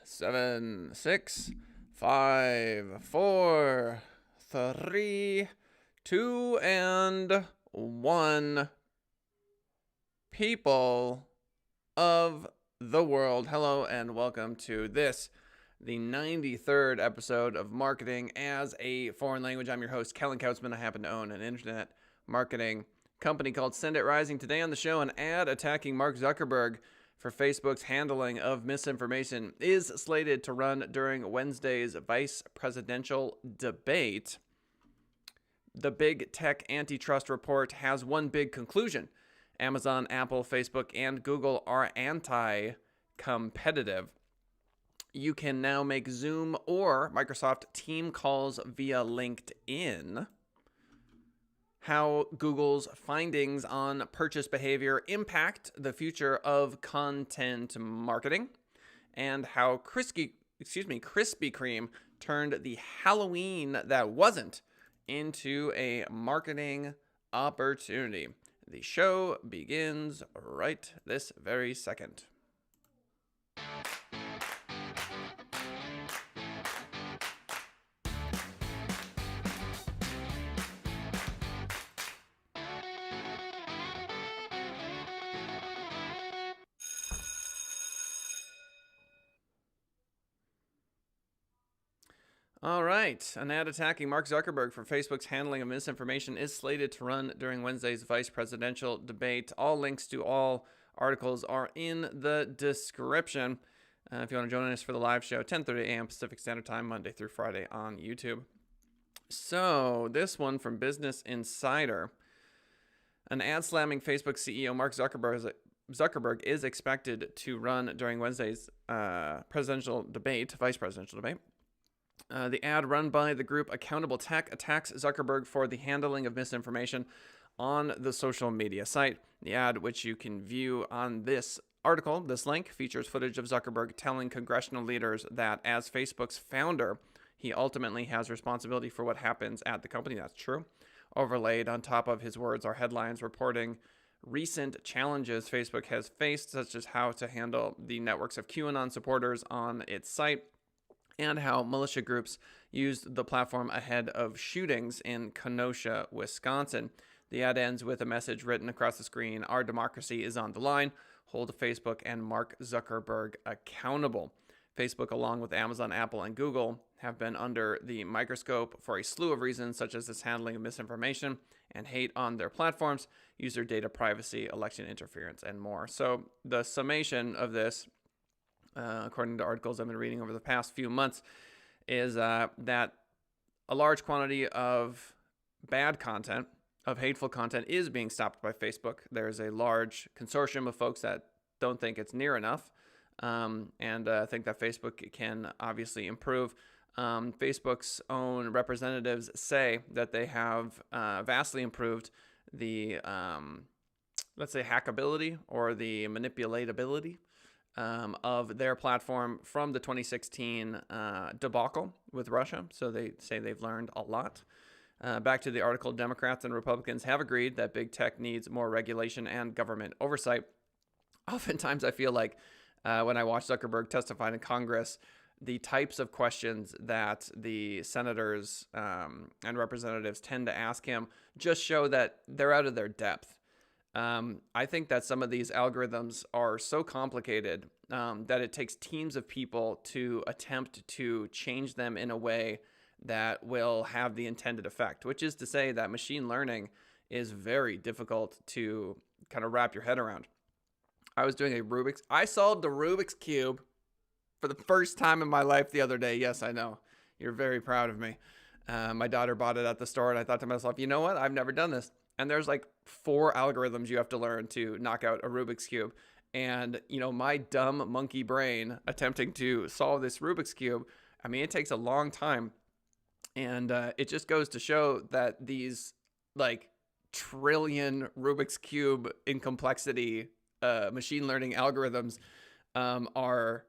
7, 6, 5, 4, 3, 2, and 1. People of the world, hello and welcome to this, the 93rd episode of Marketing as a Foreign Language. I'm your host, Kellen Kautzman. I happen to own an internet marketing company called Send It Rising. Today on the show, an ad attacking Mark Zuckerberg for Facebook's handling of misinformation is slated to run during Wednesday's vice presidential debate. The big tech antitrust report has one big conclusion. Amazon, Apple, Facebook, and Google are anti-competitive. You can now make Zoom or Microsoft team calls via LinkedIn. How Google's findings on purchase behavior impact the future of content marketing, and how Krispy Kreme turned the Halloween that wasn't into a marketing opportunity. The show begins right this very second. All right, an ad attacking Mark Zuckerberg for Facebook's handling of misinformation is slated to run during Wednesday's vice presidential debate. All links to all articles are in the description. If you want to join us for the live show, 10:30 a.m. Pacific Standard Time, Monday through Friday on YouTube. So this one from Business Insider. An ad slamming Facebook CEO Mark Zuckerberg is expected to run during Wednesday's vice presidential debate. The ad run by the group Accountable Tech attacks Zuckerberg for the handling of misinformation on the social media site. The ad, which you can view on this article, this link, features footage of Zuckerberg telling congressional leaders that as Facebook's founder, he ultimately has responsibility for what happens at the company. That's true. Overlaid on top of his words are headlines reporting recent challenges Facebook has faced, such as how to handle the networks of QAnon supporters on its site, and how militia groups used the platform ahead of shootings in Kenosha, Wisconsin. The ad ends with a message written across the screen: "Our democracy is on the line. Hold Facebook and Mark Zuckerberg accountable." Facebook, along with Amazon, Apple, and Google, have been under the microscope for a slew of reasons, such as its handling of misinformation and hate on their platforms, user data privacy, election interference, and more. So the summation of this, according to articles I've been reading over the past few months, is that a large quantity of bad content, of hateful content, is being stopped by Facebook. There's a large consortium of folks that don't think it's near enough, and think that Facebook can obviously improve. Facebook's own representatives say that they have vastly improved the, let's say, hackability or the manipulatability of their platform from the 2016 debacle with Russia. So they say they've learned a lot. Back to the article, Democrats and Republicans have agreed that big tech needs more regulation and government oversight. Oftentimes I feel like when I watch Zuckerberg testify in Congress, the types of questions that the senators and representatives tend to ask him just show that they're out of their depth. I think that some of these algorithms are so complicated that it takes teams of people to attempt to change them in a way that will have the intended effect, which is to say that machine learning is very difficult to kind of wrap your head around. I solved the Rubik's Cube for the first time in my life the other day. Yes, I know. You're very proud of me. My daughter bought it at the store, and I thought to myself, you know what? I've never done this. And there's like 4 algorithms you have to learn to knock out a Rubik's Cube. And, my dumb monkey brain attempting to solve this Rubik's Cube, I mean, it takes a long time. And it just goes to show that these like trillion Rubik's Cube in complexity machine learning algorithms are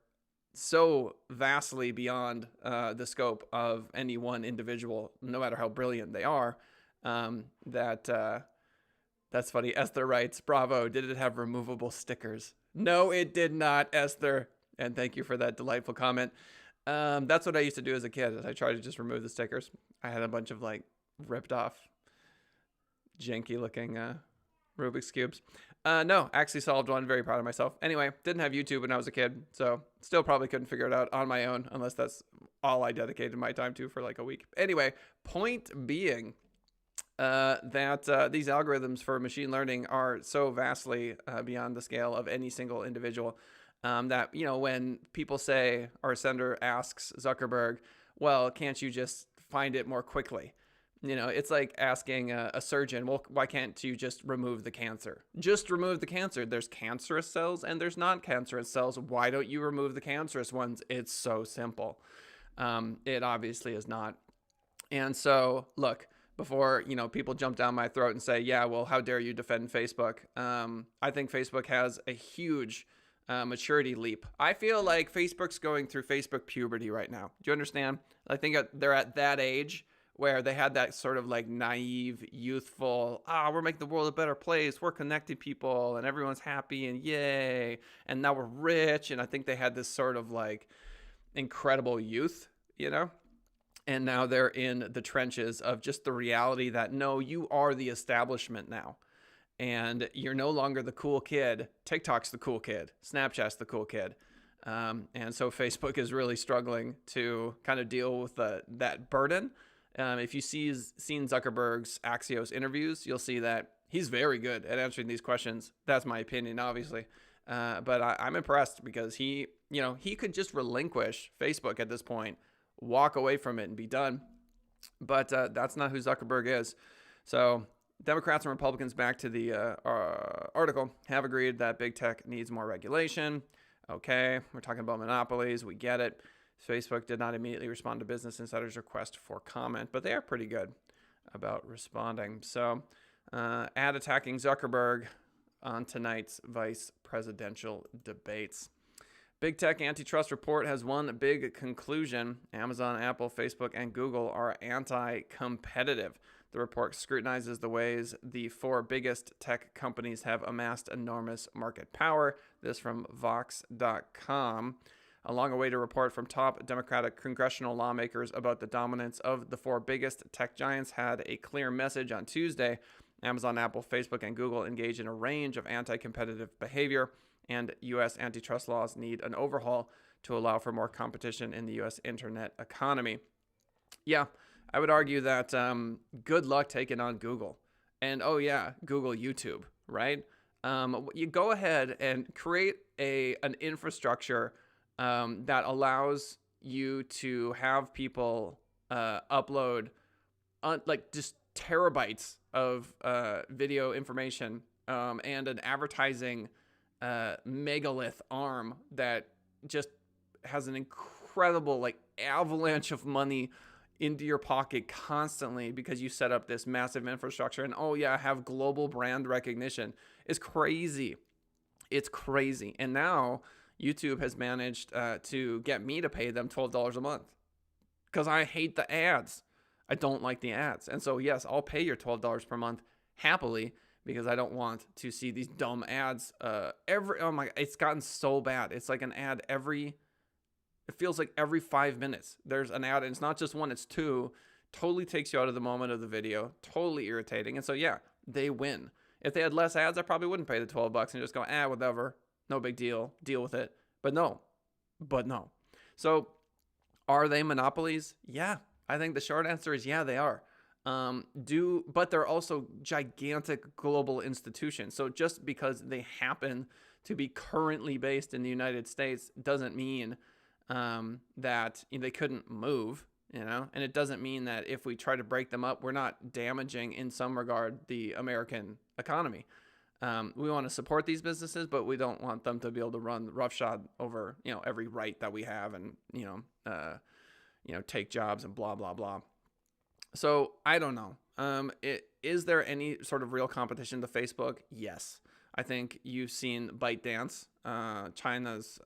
so vastly beyond the scope of any one individual, no matter how brilliant they are. That's funny. Esther writes, "Bravo. Did it have removable stickers?" No, it did not, Esther. And thank you for that delightful comment. That's what I used to do as a kid. I tried to just remove the stickers. I had a bunch of like ripped off, janky looking Rubik's Cubes. No, actually solved one. Very proud of myself. Anyway, didn't have YouTube when I was a kid, so still probably couldn't figure it out on my own, unless that's all I dedicated my time to for like a week. Anyway, point being that these algorithms for machine learning are so vastly beyond the scale of any single individual that, when people say, or Sender asks Zuckerberg, well, can't you just find it more quickly? It's like asking a surgeon, well, why can't you just remove the cancer? Just remove the cancer. There's cancerous cells and there's non-cancerous cells. Why don't you remove the cancerous ones? It's so simple. It obviously is not. And so, look, before, people jump down my throat and say, yeah, well, how dare you defend Facebook? I think Facebook has a huge maturity leap. I feel like Facebook's going through Facebook puberty right now. Do you understand? I think they're at that age where they had that sort of like naive, youthful, we're making the world a better place. We're connecting people and everyone's happy and yay. And now we're rich. And I think they had this sort of like incredible youth, and now they're in the trenches of just the reality that, no, you are the establishment now. And you're no longer the cool kid. TikTok's the cool kid. Snapchat's the cool kid. And so Facebook is really struggling to kind of deal with that burden. If you've seen Zuckerberg's Axios interviews, you'll see that he's very good at answering these questions. That's my opinion, obviously. But I'm impressed because he could just relinquish Facebook at this point, walk away from it and be done. But that's not who Zuckerberg is. So Democrats and Republicans, back to the article, have agreed that big tech needs more regulation. Okay, we're talking about monopolies. We get it. Facebook did not immediately respond to Business Insider's request for comment, but they are pretty good about responding. So ad attacking Zuckerberg on tonight's vice presidential debates. Big tech antitrust report has one big conclusion. Amazon, Apple, Facebook, and Google are anti-competitive. The report scrutinizes the ways the four biggest tech companies have amassed enormous market power. This from Vox.com. A long-awaited report from top Democratic congressional lawmakers about the dominance of the four biggest tech giants had a clear message on Tuesday. Amazon, Apple, Facebook, and Google engage in a range of anti-competitive behavior, and U.S. antitrust laws need an overhaul to allow for more competition in the U.S. internet economy. Yeah, I would argue that good luck taking on Google. And, Google YouTube, right? You go ahead and create an infrastructure that allows you to have people upload just terabytes of video information and an advertising megalith arm that just has an incredible avalanche of money into your pocket constantly because you set up this massive infrastructure and have global brand recognition. It's crazy. It's crazy. And now YouTube has managed to get me to pay them $12 a month because I hate the ads. I don't like the ads. And so, yes, I'll pay your $12 per month happily because I don't want to see these dumb ads it's gotten so bad. It's like an ad it feels like every 5 minutes there's an ad, and it's not just one, it's two. Totally takes you out of the moment of the video. Totally irritating. And so, they win. If they had less ads, I probably wouldn't pay the $12 and just go, whatever. No big deal. Deal with it. But no. So are they monopolies? Yeah. I think the short answer is they are. But they're also gigantic global institutions. So just because they happen to be currently based in the United States doesn't mean that they couldn't move, and it doesn't mean that if we try to break them up, we're not damaging in some regard the American economy. We want to support these businesses, but we don't want them to be able to run roughshod over, every right that we have and, take jobs and blah, blah, blah. So I don't know. Is there any sort of real competition to Facebook? Yes. I think you've seen ByteDance, China's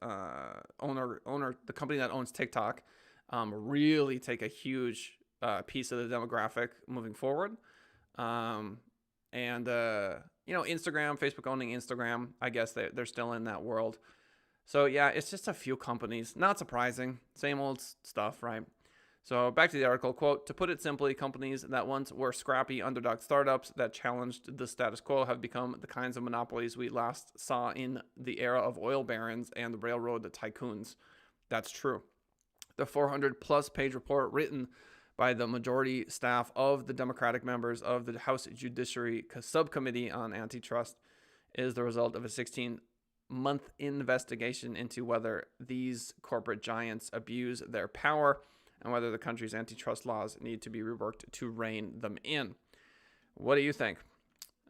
owner, the company that owns TikTok, really take a huge piece of the demographic moving forward. Instagram, Facebook owning Instagram, I guess they're still in that world. So yeah, it's just a few companies. Not surprising. Same old stuff, right? So back to the article, quote, to put it simply, companies that once were scrappy underdog startups that challenged the status quo have become the kinds of monopolies we last saw in the era of oil barons and the railroad tycoons. That's true. The 400 plus page report written by the majority staff of the Democratic members of the House Judiciary Subcommittee on Antitrust is the result of a 16-month investigation into whether these corporate giants abuse their power and whether the country's antitrust laws need to be reworked to rein them in. What do you think?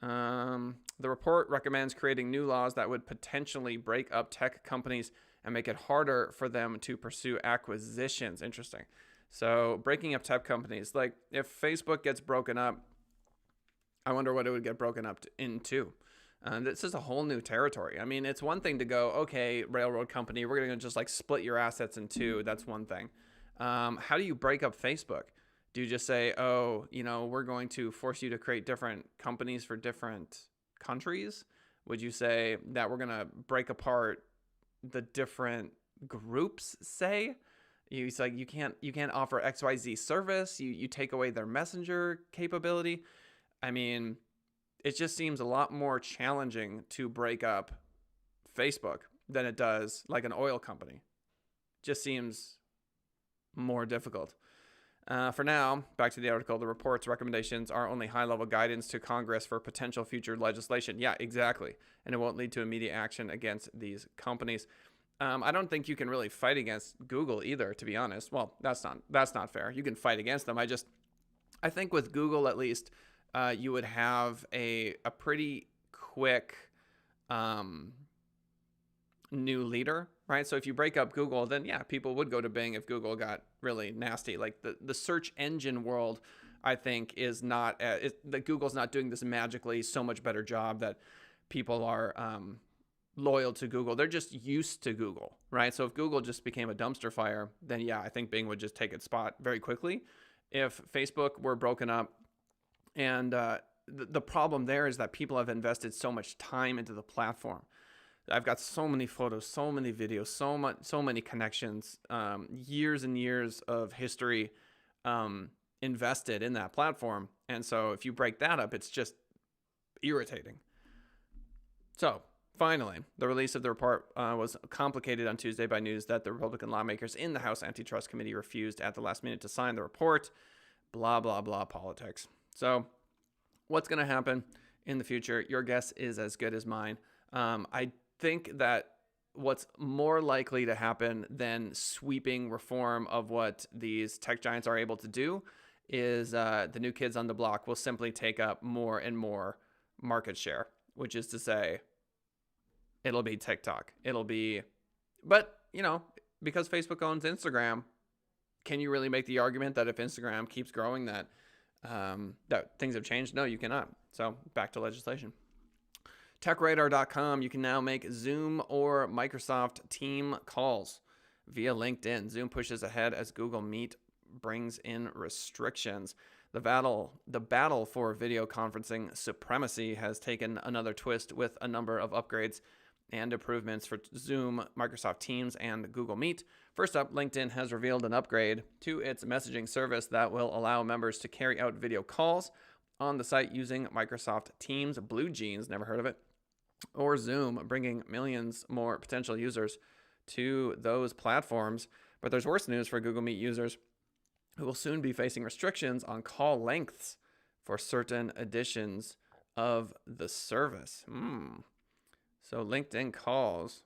The report recommends creating new laws that would potentially break up tech companies and make it harder for them to pursue acquisitions. Interesting. So breaking up tech companies, like if Facebook gets broken up, I wonder what it would get broken up into. This is a whole new territory. I mean, it's one thing to go, okay, railroad company, we're going to just like split your assets in two. That's one thing. How do you break up Facebook? Do you just say, oh, we're going to force you to create different companies for different countries? Would you say that we're going to break apart the different groups, say? It's like you can't offer XYZ service. You take away their messenger capability. I mean, it just seems a lot more challenging to break up Facebook than it does like an oil company. Just seems more difficult. For now, back to the article, the report's recommendations are only high-level guidance to Congress for potential future legislation. Yeah, exactly. And it won't lead to immediate action against these companies. I don't think you can really fight against Google either, to be honest. Well, that's not fair. You can fight against them. I think with Google at least, you would have a pretty quick new leader, right? So if you break up Google, then yeah, people would go to Bing if Google got really nasty. Like the search engine world, I think, is not that Google's not doing this magically so much better job that people are loyal to Google. They're just used to Google, right? So if Google just became a dumpster fire, then yeah, I think Bing would just take its spot very quickly. If Facebook were broken up, and the problem there is that people have invested so much time into the platform. I've got so many photos, so many videos, so many connections, years and years of history invested in that platform. And so if you break that up, it's just irritating. So finally, the release of the report was complicated on Tuesday by news that the Republican lawmakers in the House Antitrust Committee refused at the last minute to sign the report. Blah, blah, blah politics. So what's going to happen in the future? Your guess is as good as mine. I think that what's more likely to happen than sweeping reform of what these tech giants are able to do is the new kids on the block will simply take up more and more market share, which is to say it'll be TikTok. But because Facebook owns Instagram, can you really make the argument that if Instagram keeps growing that things have changed? No, you cannot. So back to legislation. TechRadar.com, you can now make Zoom or Microsoft Team calls via LinkedIn. Zoom pushes ahead as Google Meet brings in restrictions. The battle for video conferencing supremacy has taken another twist with a number of upgrades and improvements for Zoom, Microsoft Teams, and Google Meet. First up, LinkedIn has revealed an upgrade to its messaging service that will allow members to carry out video calls on the site using Microsoft Teams, Blue Jeans, never heard of it, or Zoom, bringing millions more potential users to those platforms. But there's worse news for Google Meet users who will soon be facing restrictions on call lengths for certain editions of the service. So LinkedIn Calls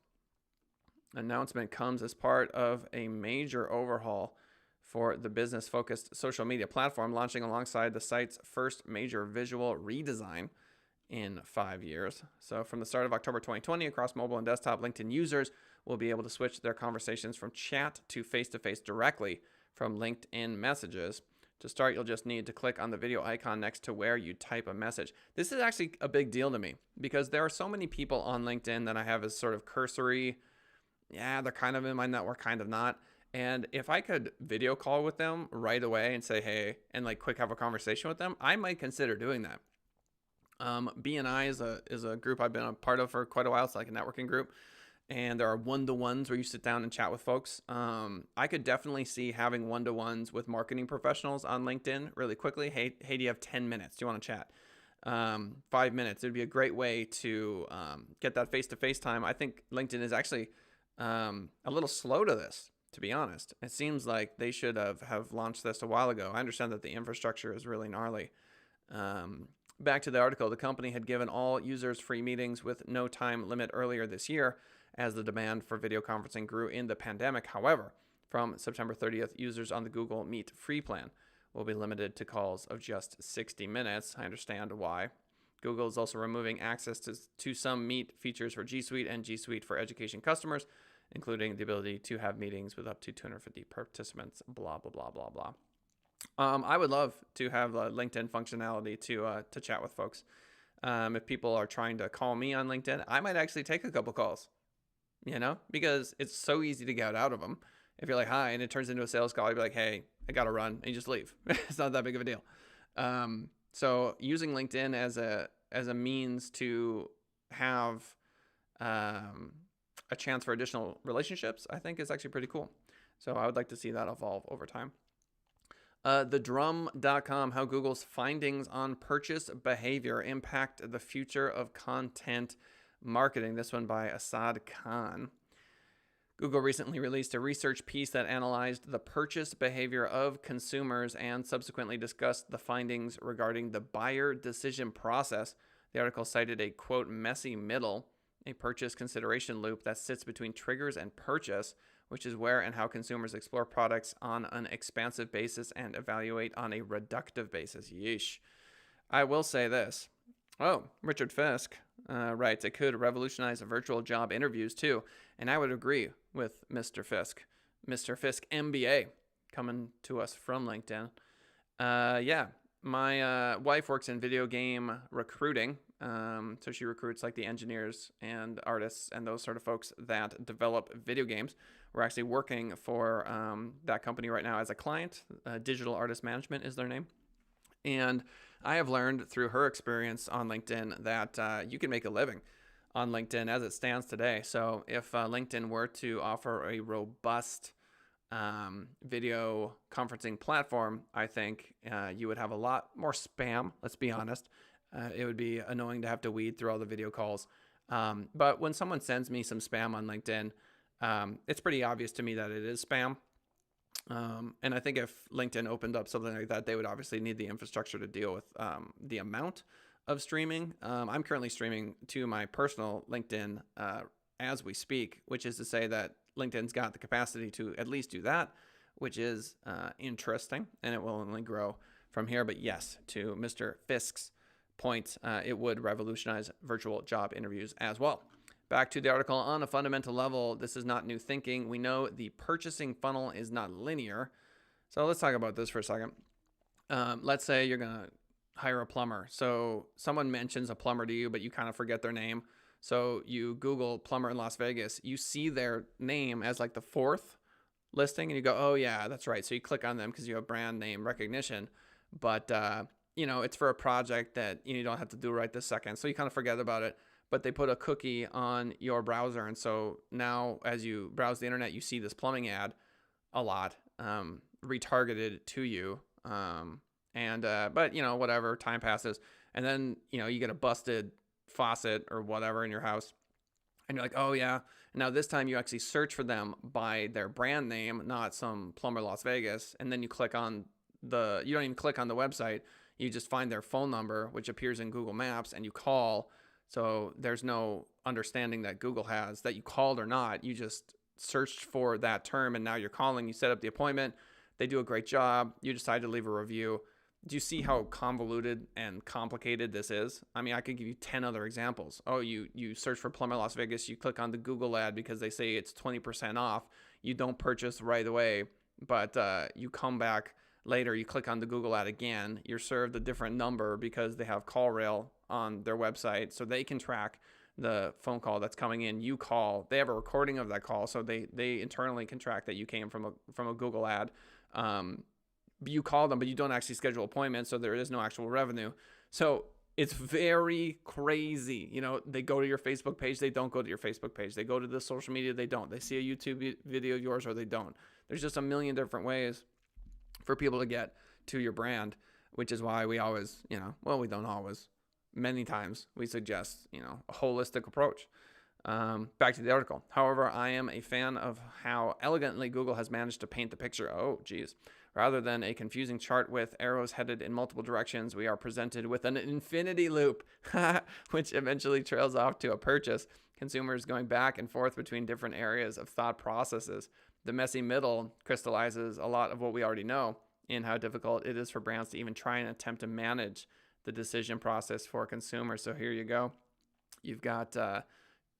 announcement comes as part of a major overhaul for the business-focused social media platform, launching alongside the site's first major visual redesign in 5 years. So from the start of October 2020, across mobile and desktop, LinkedIn users will be able to switch their conversations from chat to face-to-face directly from LinkedIn messages. To start, you'll just need to click on the video icon next to where you type a message. This is actually a big deal to me because there are so many people on LinkedIn that I have as sort of cursory, they're kind of in my network, kind of not. And if I could video call with them right away and say, hey, and like quick have a conversation with them, I might consider doing that. BNI is a group I've been a part of for quite a while. It's like a networking group. and there are one-to-ones where you sit down and chat with folks. I could definitely see having one-to-ones with marketing professionals on LinkedIn really quickly. Hey, do you have 10 minutes? Do you want to chat? 5 minutes. It'd be a great way to get that face-to-face time. I think LinkedIn is actually a little slow to this, to be honest. It seems like they should have launched this a while ago. I understand that the infrastructure is really gnarly. Back to the article, the company had given all users free meetings with no time limit earlier this year as the demand for video conferencing grew in the pandemic. However, from September 30th, users on the Google Meet free plan will be limited to calls of just 60 minutes. I understand why. Google is also removing access to some Meet features for G Suite and G Suite for education customers, including the ability to have meetings with up to 250 participants, blah, blah, blah, blah, blah. I would love to have LinkedIn functionality to chat with folks. If people are trying to call me on LinkedIn, I might actually take a couple calls, because it's so easy to get out of them. If you're like, hi, and it turns into a sales call, you'd be like, hey, I got to run, and you just leave. It's not that big of a deal. So using LinkedIn as a means to have a chance for additional relationships, I think is actually pretty cool. So I would like to see that evolve over time. TheDrum.com, how Google's findings on purchase behavior impact the future of content marketing. This one by Asad Khan. Google recently released a research piece that analyzed the purchase behavior of consumers and subsequently discussed the findings regarding the buyer decision process. The article cited a, quote, messy middle, a purchase consideration loop that sits between triggers and purchase, which is where and how consumers explore products on an expansive basis and evaluate on a reductive basis. Yeesh. I will say this. Oh, Richard Fisk writes, it could revolutionize virtual job interviews too. And I would agree with Mr. Fisk. Mr. Fisk MBA coming to us from LinkedIn. Yeah, my wife works in video game recruiting. So she recruits like the engineers and artists and those sort of folks that develop video games. We're actually working for that company right now as a client. Digital Artist Management is their name. And I have learned through her experience on LinkedIn that you can make a living on LinkedIn as it stands today. So if LinkedIn were to offer a robust video conferencing platform, I think you would have a lot more spam, let's be honest. It would be annoying to have to weed through all the video calls. But when someone sends me some spam on LinkedIn, it's pretty obvious to me that it is spam. And I think if LinkedIn opened up something like that, they would obviously need the infrastructure to deal with the amount of streaming. I'm currently streaming to my personal LinkedIn as we speak, which is to say that LinkedIn's got the capacity to at least do that, which is interesting, and it will only grow from here. But yes, to Mr. Fisk's point, it would revolutionize virtual job interviews as well. Back to the article, on a fundamental level, this is not new thinking. We know the purchasing funnel is not linear. So let's talk about this for a second. Let's say you're going to hire a plumber. So someone mentions a plumber to you, but you kind of forget their name. So you Google plumber in Las Vegas. You see their name as like the fourth listing and you go, oh yeah, that's right. So you click on them because you have brand name recognition. But, it's for a project that you don't have to do right this second. So you kind of forget about it. But they put a cookie on your browser. And so now as you browse the internet, you see this plumbing ad a lot, retargeted to you. But whatever, time passes. And then, you get a busted faucet or whatever in your house. And you're like, oh yeah. Now this time you actually search for them by their brand name, not some plumber Las Vegas. And then you click on you don't even click on the website. You just find their phone number, which appears in Google Maps, and you call. So there's no understanding that Google has that you called or not. You just searched for that term and now you're calling. You set up the appointment. They do a great job. You decide to leave a review. Do you see how convoluted and complicated this is? I mean, I could give you 10 other examples. Oh, you search for plumber Las Vegas. You click on the Google ad because they say it's 20% off. You don't purchase right away, but you come back later. You click on the Google ad again. You're served a different number because they have CallRail on their website, so they can track the phone call that's coming in. You call, they have a recording of that call, so they internally can track that you came from a Google ad. You call them, but you don't actually schedule appointments, so there is no actual revenue. So It's very crazy. You know, they go to your Facebook page, they don't go to your Facebook page. They go to the social media, they don't. They see a YouTube video of yours or they don't. There's just a million different ways for people to get to your brand, which is why we always, we don't always, many times we suggest, a holistic approach. Back to the article. However, I am a fan of how elegantly Google has managed to paint the picture. Oh, geez. Rather than a confusing chart with arrows headed in multiple directions, we are presented with an infinity loop, which eventually trails off to a purchase. Consumers going back and forth between different areas of thought processes. The messy middle crystallizes a lot of what we already know in how difficult it is for brands to even try and attempt to manage the decision process for consumers. So here you go. You've got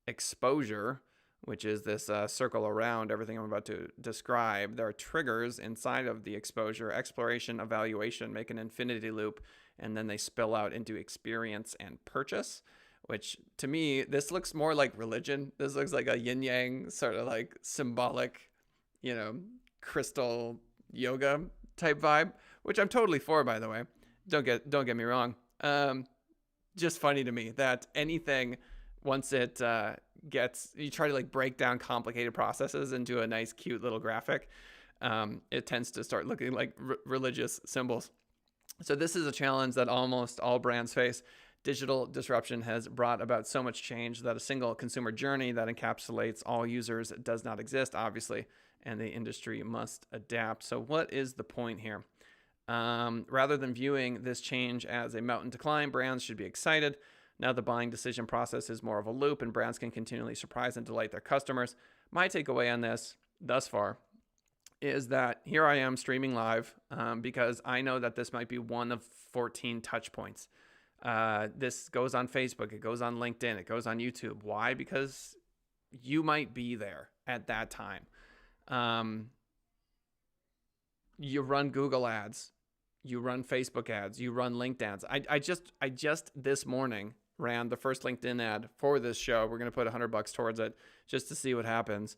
exposure, which is this circle around everything I'm about to describe. There are triggers inside of the exposure: exploration, evaluation, make an infinity loop, and then they spill out into experience and purchase, which to me, this looks more like religion. This looks like a yin yang sort of like symbolic, crystal yoga type vibe, which I'm totally for, by the way. Don't get me wrong. Just funny to me that anything, once it you try to like break down complicated processes into a nice, cute little graphic, it tends to start looking like religious symbols. So this is a challenge that almost all brands face. Digital disruption has brought about so much change that a single consumer journey that encapsulates all users does not exist, obviously, and the industry must adapt. So what is the point here? Rather than viewing this change as a mountain to climb, brands should be excited. Now the buying decision process is more of a loop, and brands can continually surprise and delight their customers. My takeaway on this thus far is that here I am streaming live because I know that this might be one of 14 touch points. This goes on Facebook, it goes on LinkedIn, it goes on YouTube. Why? Because you might be there at that time. You run Google ads, you run Facebook ads, you run LinkedIn ads. I just this morning ran the first LinkedIn ad for this show. We're going to put $100 towards it just to see what happens.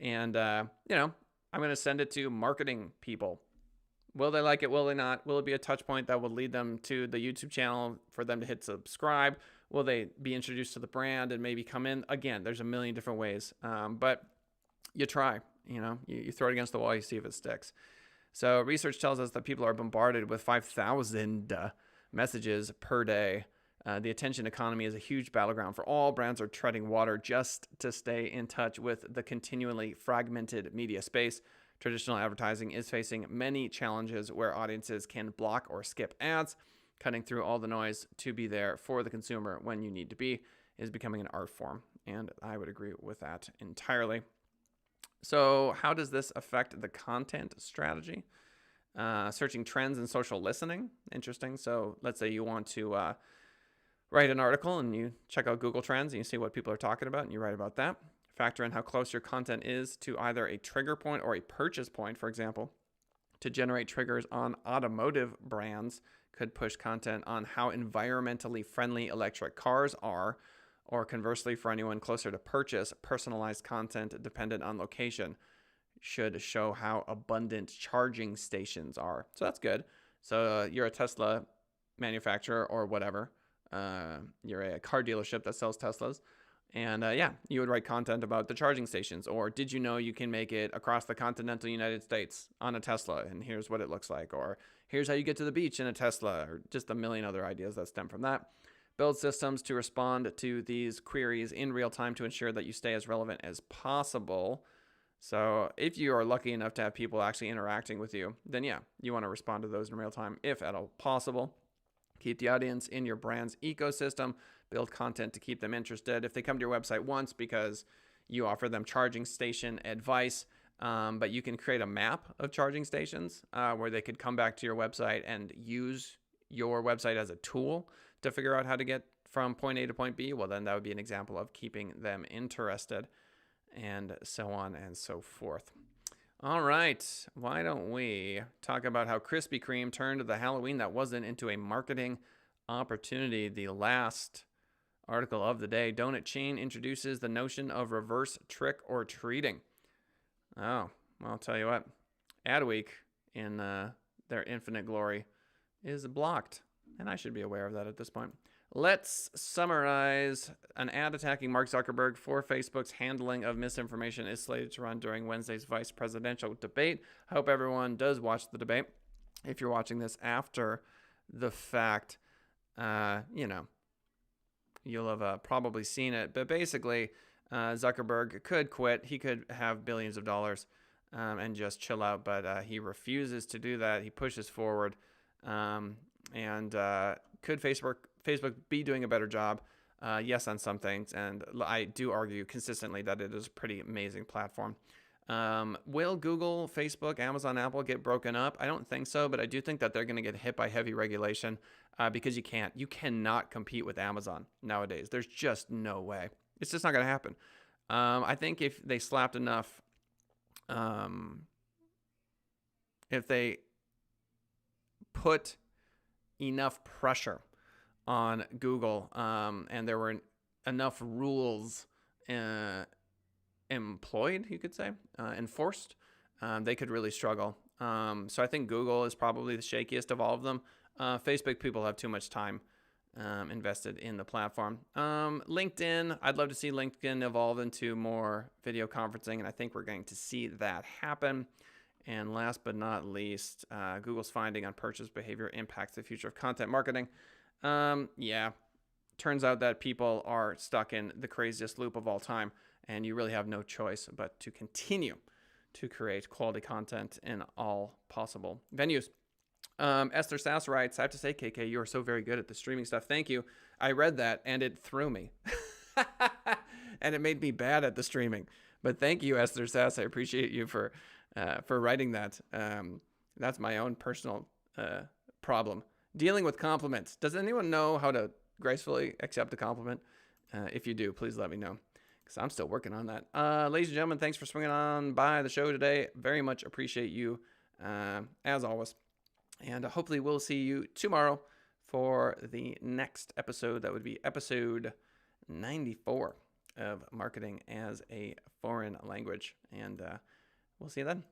And, I'm going to send it to marketing people. Will they like it? Will they not? Will it be a touch point that will lead them to the YouTube channel for them to hit subscribe? Will they be introduced to the brand and maybe come in? Again, there's a million different ways. But you try, you throw it against the wall, you see if it sticks. So research tells us that people are bombarded with 5,000 messages per day. The attention economy is a huge battleground for all. Brands are treading water just to stay in touch with the continually fragmented media space. Traditional advertising is facing many challenges where audiences can block or skip ads. Cutting through all the noise to be there for the consumer when you need to be is becoming an art form, and I would agree with that entirely. So how does this affect the content strategy? Searching trends in social listening. Interesting. So let's say you want to write an article and you check out Google Trends and you see what people are talking about and you write about that. Factor in how close your content is to either a trigger point or a purchase point, for example. To generate triggers on automotive brands could push content on how environmentally friendly electric cars are, or conversely, for anyone closer to purchase, personalized content dependent on location should show how abundant charging stations are. So that's good. So you're a Tesla manufacturer or whatever. You're a car dealership that sells Teslas. And you would write content about the charging stations. Or did you know you can make it across the continental United States on a Tesla? And here's what it looks like. Or here's how you get to the beach in a Tesla. Or just a million other ideas that stem from that. Build systems to respond to these queries in real time to ensure that you stay as relevant as possible. So if you are lucky enough to have people actually interacting with you, then you want to respond to those in real time if at all possible. Keep the audience in your brand's ecosystem. Build content to keep them interested. If they come to your website once because you offer them charging station advice, but you can create a map of charging stations where they could come back to your website and use your website as a tool to figure out how to get from point A to point B, well, then that would be an example of keeping them interested, and so on and so forth. All right, why don't we talk about how Krispy Kreme turned the Halloween that wasn't into a marketing opportunity. The last article of the day, donut chain introduces the notion of reverse trick or treating. Oh, well, I'll tell you what, Adweek in their infinite glory is blocked, and I should be aware of that at this point. Let's summarize. An ad attacking Mark Zuckerberg for Facebook's handling of misinformation is slated to run during Wednesday's vice presidential debate. I hope everyone does watch the debate. If you're watching this after the fact, you'll have probably seen it. But basically, Zuckerberg could quit. He could have billions of dollars and just chill out. But he refuses to do that. He pushes forward. And could Facebook be doing a better job? Yes, on some things. And I do argue consistently that it is a pretty amazing platform. Will Google, Facebook, Amazon, Apple get broken up? I don't think so, but I do think that they're going to get hit by heavy regulation because you cannot compete with Amazon nowadays. There's just no way. It's just not going to happen. I think if they slapped enough, if they put enough pressure on Google and there were enough rules employed, you could say, enforced, they could really struggle. So I think Google is probably the shakiest of all of them. Facebook people have too much time invested in the platform. LinkedIn, I'd love to see LinkedIn evolve into more video conferencing, and I think we're going to see that happen. And last but not least, Google's finding on purchase behavior impacts the future of content marketing. Turns out that people are stuck in the craziest loop of all time, and you really have no choice but to continue to create quality content in all possible venues. Esther Sass writes, I have to say, KK, you are so very good at the streaming stuff. Thank you. I read that, and it threw me. And it made me bad at the streaming. But thank you, Esther Sass. I appreciate you for writing that. That's my own personal problem. Dealing with compliments. Does anyone know how to gracefully accept a compliment? If you do, please let me know, because I'm still working on that. Ladies and gentlemen, thanks for swinging on by the show today. Very much appreciate you, as always. And hopefully we'll see you tomorrow for the next episode. That would be episode 94 of Marketing as a Foreign Language. And we'll see you then.